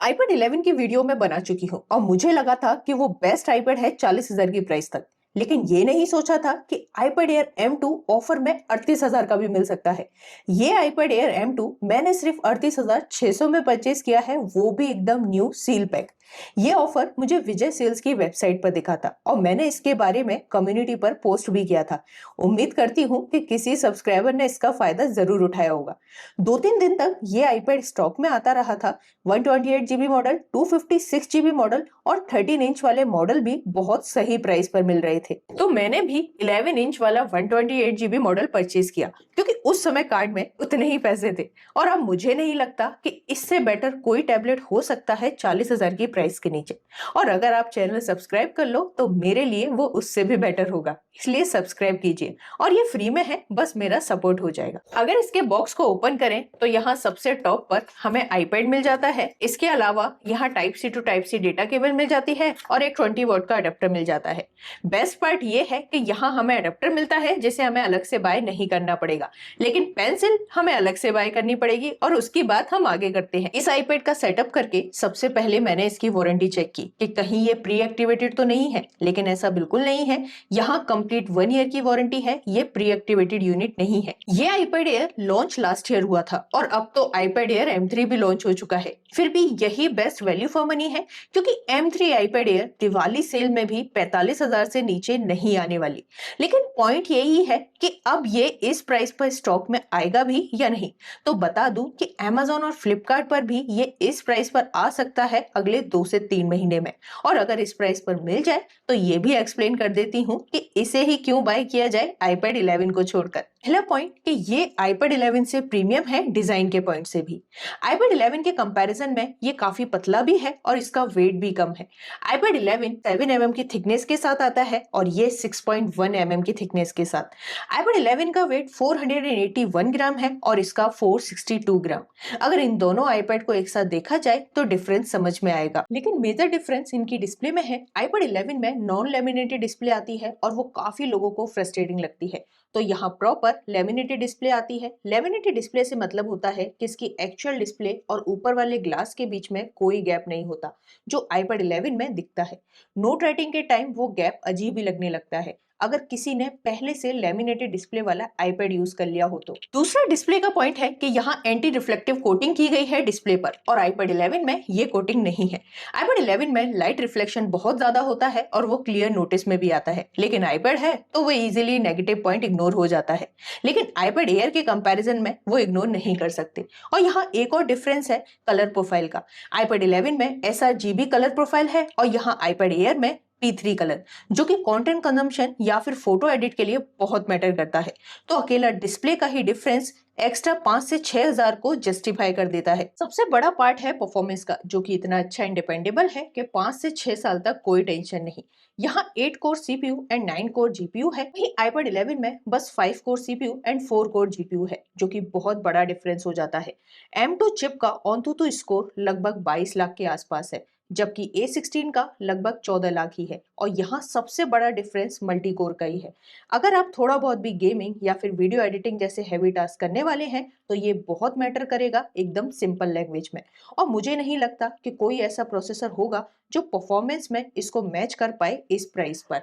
iPad 11 की video मैं बना चुकी हूँ और मुझे लगा था कि वो बेस्ट iPad है 40,000 की प्राइस तक। लेकिन ये नहीं सोचा था कि iPad Air M2 ऑफर में 38,000 का भी मिल सकता है। ये iPad Air M2 मैंने सिर्फ 38,600 में परचेज किया है, वो भी एकदम न्यू सील पैक। ये ऑफर मुझे विजय सेल्स की वेबसाइट पर दिखा था और मैंने इसके बारे में कम्युनिटी पर पोस्ट भी किया था। उम्मीद करती हूँ कि किसी सब्सक्राइबर ने इसका फायदा जरूर उठाया होगा। 2-3 दिन तक ये iPad स्टॉक में आता रहा था। 128 GB मॉडल, 256 GB मॉडल और 13 इंच वाले मॉडल भी बहुत सही प्राइस पर मिल रहे थे। तो मैंने भी 11 इंच वाला 128 GB मॉडल परचेज किया क्योंकि उस समय कार्ड में उतने ही पैसे थे। और अब मुझे नहीं लगता कि इससे बेटर कोई टैबलेट हो सकता है 40,000 की प्राइस के नीचे। और अगर आप चैनल सब्सक्राइब कर लो तो मेरे लिए वो उससे भी बेटर होगा, इसलिए सब्सक्राइब कीजिए और ये फ्री में है, बस मेरा सपोर्ट हो जाएगा। अगर इसके बॉक्स को ओपन करें तो यहाँ सबसे टॉप पर हमें iPad मिल जाता है। इसके अलावा यहाँ type C to type C data cable मिल जाती है और एक 20 वॉट का अडेप्टर मिल जाता है। बेस्ट पार्ट ये है कि यहाँ हमें अडेप्टर मिलता है जिसे हमें अलग से बाय नहीं करना पड़ेगा, लेकिन पेंसिल हमें अलग से बाय करनी पड़ेगी और उसकी बात हम आगे करते हैं। इस iPad का सेटअप करके सबसे पहले मैंने इसकी वारंटी चेक की कि कहीं ये प्री एक्टिवेटेड तो नहीं है, लेकिन ऐसा बिल्कुल नहीं है। यहाँ कंप्लीट 1 ईयर की वारंटी है, ये प्री एक्टिवेटेड यूनिट नहीं है। ये iPad Air launch last year हुआ था और अब तो iPad Air M3 भी लॉन्च हो चुका है। फिर भी यही बेस्ट वैल्यू फॉर मनी है क्योंकि M3 iPad Air Diwali cell में भी 45,000 से नीचे नहीं आने वाली। लेकिन पॉइंट यही है कि अब ये इस प्राइस पर स्टॉक में आएगा भी या नहीं। तो बता दूं कि Amazon और Flipkart पर भी ये इस प्राइस पर आ सकता है अगले 2 से 3 महीने में। और अगर इस प्राइस पर मिल जाए तो ये भी एक्सप्लेन कर देती हूँ कि इसे ही क्यों बाय किया जाए iPad 11 को छोड़कर। पहला पॉइंट कि ये iPad 11 से प्रीमियम है डिजाइन के पॉइंट से भी। iPad 11 के कंपैरिजन में ये काफी पतला भी है और इसका वेट भी कम है। iPad 11 7 mm की थिकनेस के साथ आता है और ये 6.1 mm की थिकनेस के साथ। iPad 11 का वेट 481 ग्राम है और इसका 462 ग्राम। अगर इन दोनों iPad को एक साथ देखा जाए तो डिफरेंस समझ में आएगा, लेकिन मेजर डिफरेंस इनकी डिस्प्ले में है। iPad 11 में नॉन लेमिनेटेड डिस्प्ले आती है और वो काफी लोगों को फ्रस्ट्रेटिंग लगती है, तो यहाँ प्रॉपर लेमिनेटेड डिस्प्ले आती है। लेमिनेटेड डिस्प्ले से मतलब होता है कि इसकी एक्चुअल डिस्प्ले और ऊपर वाले ग्लास के बीच में कोई गैप नहीं होता, जो iPad 11 में दिखता है। नोट राइटिंग के टाइम वो गैप अजीब ही लगने लगता है अगर किसी ने पहले से लेमिनेटेड डिस्प्ले वाला iPad यूज कर लिया हो तो। दूसरा डिस्प्ले का पॉइंट है कि यहाँ एंटी रिफ्लेक्टिव कोटिंग की गई है डिस्प्ले पर और iPad 11 में ये कोटिंग नहीं है। iPad 11 में लाइट रिफ्लेक्शन बहुत ज्यादा होता है और वो क्लियर नोटिस में भी आता है, लेकिन iPad है तो वो इजीली नेगेटिव पॉइंट इग्नोर हो जाता है। लेकिन iPad Air के कंपैरिजन में वो इग्नोर नहीं कर सकते। और यहाँ एक और डिफरेंस है कलर प्रोफाइल का। iPad 11 में sRGB कलर प्रोफाइल है और यहाँ iPad Air में P3 कलर, जो कि कंटेंट कंजम्पशन या फिर फोटो एडिट के लिए बहुत मैटर करता है। तो अकेला डिस्प्ले का ही डिफरेंस एक्स्ट्रा 5 से 6,000 को जस्टिफाई कर देता है। सबसे बड़ा पार्ट है परफॉर्मेंस का, जो कि इतना अच्छा एंड डिपेंडेबल है कि 5 से 6 साल तक कोई टेंशन नहीं। यहाँ 8 core CPU and 9 core GPU है, वहीं iPad 11 में बस 5 core CPU and 4 core GPU है, जो कि बहुत बड़ा डिफरेंस हो जाता है। M2 चिप का ऑनटूटू स्कोर लगभग 22 लाख के आसपास है, जबकि A16 का लगभग 14 लाख ही है। और यहाँ सबसे बड़ा डिफरेंस मल्टी कोर का ही है। अगर आप थोड़ा बहुत भी गेमिंग या फिर वीडियो एडिटिंग जैसे हैवी टास्क करने वाले हैं तो ये बहुत मैटर करेगा एकदम सिंपल लैंग्वेज में। और मुझे नहीं लगता कि कोई ऐसा प्रोसेसर होगा जो परफॉर्मेंस में इसको मैच कर पाए इस प्राइस पर।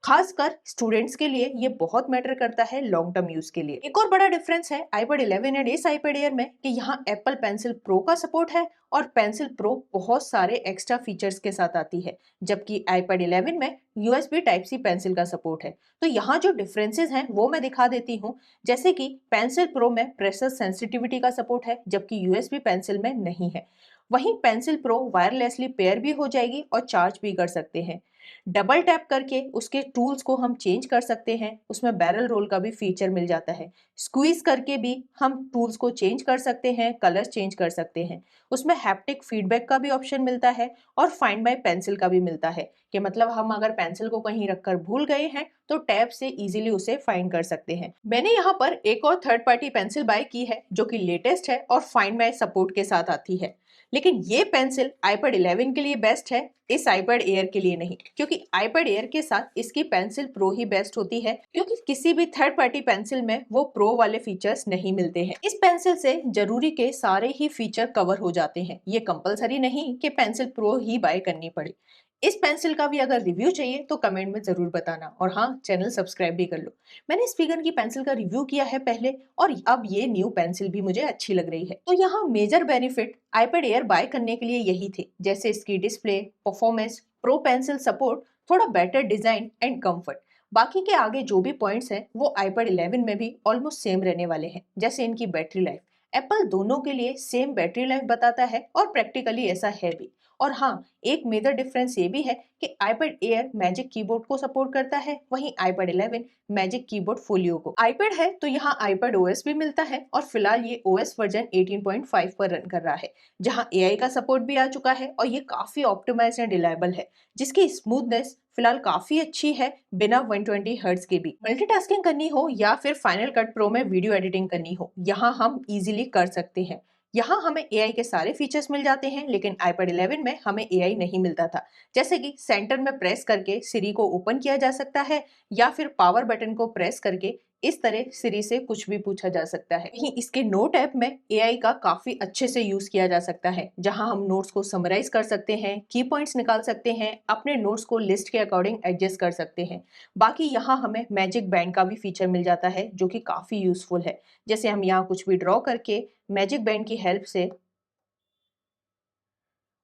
खासकर स्टूडेंट्स के लिए ये बहुत मैटर करता है लॉन्ग टर्म यूज के लिए। एक और बड़ा डिफरेंस है iPad 11 एंड इस iPad Air में कि यहाँ एप्पल पेंसिल प्रो का सपोर्ट है और पेंसिल प्रो बहुत सारे एक्स्ट्रा फीचर्स के साथ आती है, जबकि iPad 11 में USB टाइप सी पेंसिल का सपोर्ट है। तो यहाँ जो डिफरेंसेस हैं वो मैं दिखा देती हूँ, जैसे कि पेंसिल प्रो में प्रेशर सेंसिटिविटी का सपोर्ट है जबकि USB पेंसिल में नहीं है। वहीं पेंसिल प्रो वायरलेसली पेयर भी हो जाएगी और चार्ज भी कर सकते हैं। डबल टैप करके उसके टूल्स को हम चेंज कर सकते हैं, उसमें बैरल रोल का भी फीचर मिल जाता है। स्क्वीज करके भी हम टूल्स को चेंज कर सकते हैं, कलर्स चेंज कर सकते हैं। उसमें हैप्टिक फीडबैक का भी ऑप्शन मिलता है और फाइंड बाय पेंसिल का भी मिलता है कि मतलब हम अगर पेंसिल को कहीं रखकर भूल गए हैं तो टैब से इजीली उसे फाइंड कर सकते हैं। मैंने यहाँ पर एक और थर्ड पार्टी पेंसिल बाय की है जो कि लेटेस्ट है और फाइंड बाय सपोर्ट के साथ आती है। लेकिन ये पेंसिल iPad 11 के लिए बेस्ट है, इस iPad Air के लिए नहीं, क्योंकि iPad Air के साथ इसकी पेंसिल प्रो ही बेस्ट होती है, क्योंकि किसी भी थर्ड पार्टी पेंसिल में वो प्रो वाले फीचर्स नहीं मिलते हैं। इस पेंसिल से जरूरी के सारे ही फीचर कवर हो जाते हैं, ये कंपलसरी नहीं कि पेंसिल प्रो ही बाय करनी पड़े। इस पेंसिल का भी अगर रिव्यू चाहिए तो कमेंट में जरूर बताना, और हाँ, चैनल सब्सक्राइब भी कर लो। मैंने इस फिगर की पेंसिल का रिव्यू किया है पहले, और अब ये न्यू पेंसिल भी मुझे अच्छी लग रही है। तो यहाँ major benefit iPad Air buy करने के लिए यही थे, जैसे इसकी display, performance, pro pencil support, थोड़ा बेटर डिजाइन एंड कंफर्ट। बाकी के आगे जो भी पॉइंट्स हैं वो iPad 11 में भी ऑलमोस्ट सेम रहने वाले हैं, जैसे इनकी बैटरी लाइफ। एप्पल दोनों के लिए सेम बैटरी लाइफ बताता है, और प्रैक्टिकली ऐसा है भी। और हाँ, एक मेजर डिफरेंस ये भी है कि iPad Air मैजिक कीबोर्ड को सपोर्ट करता है, वहीं iPad 11 मैजिक कीबोर्ड फोलियो को। iPad है तो यहाँ iPad OS भी मिलता है, और फिलहाल ये OS वर्जन 18.5 पर रन कर रहा है, जहाँ AI का सपोर्ट भी आ चुका है, और ये काफी ऑप्टिमाइज्ड एंड रिलायबल है, जिसकी स्मूथनेस फिलहाल काफी अच्छी है, बिना 120 हर्ट्ज के भी। मल्टीटास्किंग करनी हो या फिर फाइनल कट प्रो में वीडियो एडिटिंग करनी हो, यहाँ हम इजीली कर सकते हैं। यहाँ हमें AI के सारे फीचर्स मिल जाते हैं, लेकिन iPad 11 में हमें AI नहीं मिलता था। जैसे कि सेंटर में प्रेस करके सिरी को ओपन किया जा सकता है, या फिर पावर बटन को प्रेस करके इस तरह सिरी से कुछ भी पूछा जा सकता है। वहीं इसके नोट ऐप में AI का काफी अच्छे से यूज किया जा सकता है, जहां हम नोट्स को समराइज कर सकते हैं, की पॉइंट्स निकाल सकते हैं, अपने नोट्स को लिस्ट के अकॉर्डिंग एडजस्ट कर सकते हैं। बाकी यहाँ हमें मैजिक बैंड का भी फीचर मिल जाता है, जो कि काफी यूजफुल है। जैसे हम यहाँ कुछ भी ड्रॉ करके मैजिक बैंड की हेल्प से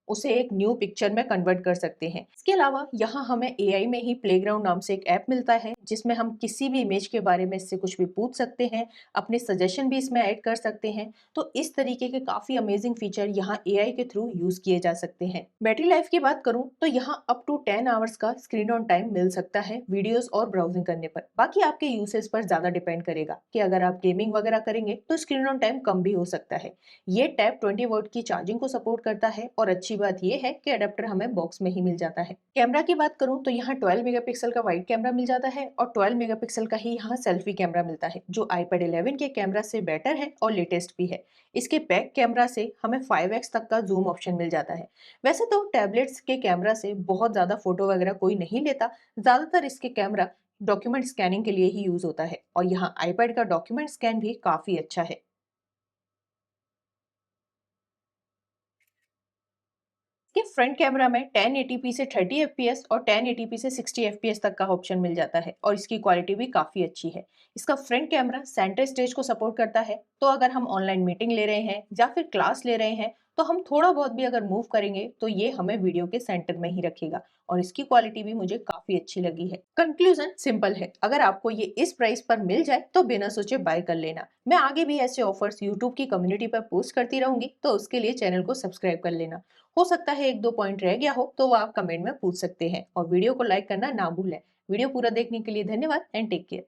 उसे एक न्यू पिक्चर में कन्वर्ट कर सकते हैं। इसके अलावा यहाँ हमें AI में ही प्लेग्राउंड नाम से एक ऐप मिलता है, जिसमें हम किसी भी इमेज के बारे में इससे कुछ भी पूछ सकते हैं, अपने सजेशन भी इसमें ऐड कर सकते हैं। तो इस तरीके के काफी अमेजिंग फीचर यहाँ AI के थ्रू यूज किए जा सकते हैं। बैटरी लाइफ की बात करूँ तो यहाँ अप टू 10 आवर्स का स्क्रीन ऑन टाइम मिल सकता है वीडियोस और ब्राउजिंग करने पर। बाकी आपके यूसेज पर ज्यादा डिपेंड करेगा, कि अगर आप गेमिंग वगैरह करेंगे तो स्क्रीन ऑन टाइम कम भी हो सकता है। ये टैब 20 वॉट की चार्जिंग को सपोर्ट करता है, और अच्छी बात ये है कि अडेप्टर हमें बॉक्स में ही मिल जाता है। कैमरा की बात करूं तो यहाँ 12 मेगापिक्सल का वाइड कैमरा मिल जाता है, और 12 मेगापिक्सल का ही यहाँ सेल्फी कैमरा मिलता है, जो iPad 11 के कैमरा से बेटर है और लेटेस्ट भी है। इसके बैक कैमरा से हमें 5x तक का जूम ऑप्शन मिल जाता है। वैसे तो टैबलेट्स के कैमरा से बहुत ज्यादा फोटो वगैरह कोई नहीं लेता, ज्यादातर इसके कैमरा डॉक्यूमेंट स्कैनिंग के लिए ही यूज होता है, और यहाँ iPad का डॉक्यूमेंट स्कैन भी काफी अच्छा है। कि फ्रंट कैमरा में 1080p से 30 fps और 1080p से 60 fps तक का ऑप्शन मिल जाता है, और इसकी क्वालिटी भी काफ़ी अच्छी है। इसका फ्रंट कैमरा सेंटर स्टेज को सपोर्ट करता है, तो अगर हम ऑनलाइन मीटिंग ले रहे हैं या फिर क्लास ले रहे हैं, तो हम थोड़ा बहुत भी अगर मूव करेंगे तो ये हमें वीडियो के सेंटर में ही रखेगा, और इसकी क्वालिटी भी मुझे काफ़ी अच्छी लगी है। कंक्लूजन सिंपल है, अगर आपको ये इस प्राइस पर मिल जाए तो बिना सोचे बाय कर लेना। मैं आगे भी ऐसे ऑफर्स यूट्यूब की कम्युनिटी पर पोस्ट करती रहूंगी, तो उसके लिए चैनल को सब्सक्राइब कर लेना। हो सकता है एक दो पॉइंट रह गया हो तो वो आप कमेंट में पूछ सकते हैं, और वीडियो को लाइक करना ना भूलें। वीडियो पूरा देखने के लिए धन्यवाद एंड टेक केयर।